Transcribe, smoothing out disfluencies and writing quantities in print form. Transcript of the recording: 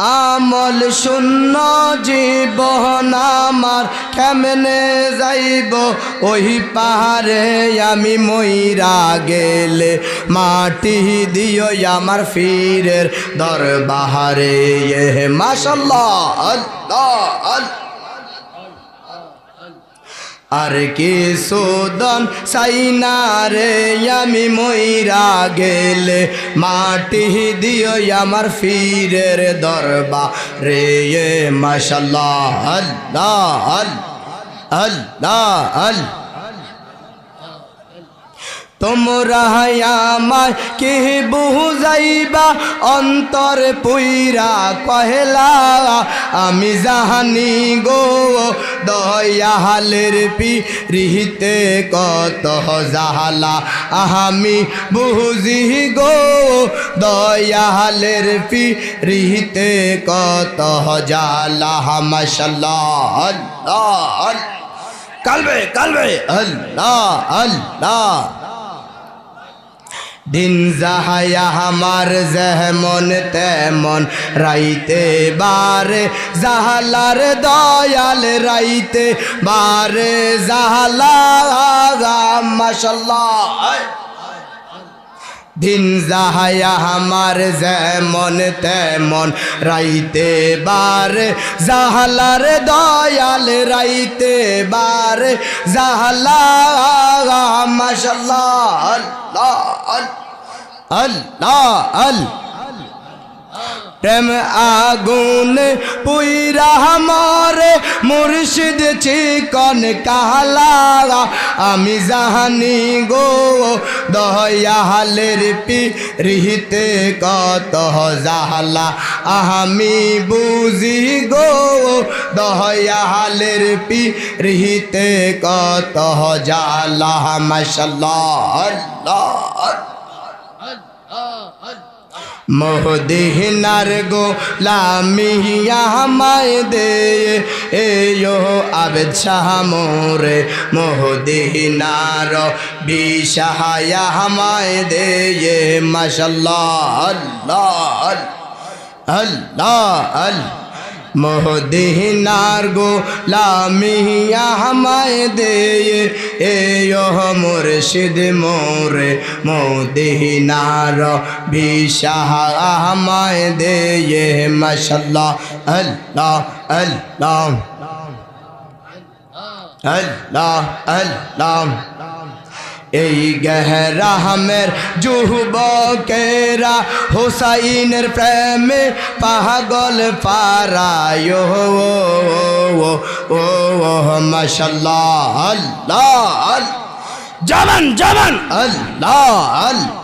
আমল শূন্য জীবন আমার কেমনে যাইব ওই পাহাড়ে আমি মইরা গেলে মাটি দিও আমার ফিরের দরবারে মাশাআল্লাহ আল্লাহ আল্লাহ আর কি সুদন সাইনা রে আমি মইরা গেলে মাটি দিও আমার ফিরের দরবারে মাশাআল্লাহ আল্লাহ আল্লাহ আল্লাহ তোমরা আমায় কি বুঝাইবা অন্তর পুইরা কহেলা আমি জাহানি গো দয়ালের পিরিতে কত জাহালা আমি বুঝি গো দয়ালের পিরিতে কত জালা মাশাআল্লাহ আল্লাহ কালবে কালবে আল্লাহ আল্লাহ দিন যাহায়া আমার যেমন তেমন রাইতে বারে জাহালার দয়াল রাইতে বারে জাহালা মাশাআল্লাহ দিন যাহায়া আমার যেমন তেমন রাইতে বারে জাহালার দয়াল রাইতে বারে জাহালা মাশাআল্লাহ আল্লাহ আল্লাহ আল্লাহ প্রেম আগুন পুইরা মরে মুর্শিদ চিকন কালা আমি জাহানি গো দয়ালের পিরিতে কত জাহালা আমি বুঝি গো দয়ালের পিরিতে কত জালা মাশাআল্লাহ আল্লাহ মদিনার গোলামিয়া আমায় দে এয়ো আবেদ শাহ মোরে মদিনার বিশাহায়া আমায় দে মাশাআল্লাহ আল্লাহ আল্লাহ আল্লাহ মদিনার গোলামিয়া আমায় দে এয়ো মুর্শিদ মোরে মদিনার বিশাহ আমায় দে মাশাআল্লাহ আল্লাহ আল্লাহ আল্লাহ আল্লাহ এই গহরা হামের যুবকেরা হুসাইনের প্রেমে পাগল পারায় ও মাশাআল্লাহ আল্লাহ জবান জবান আল্লাহ আল্লাহ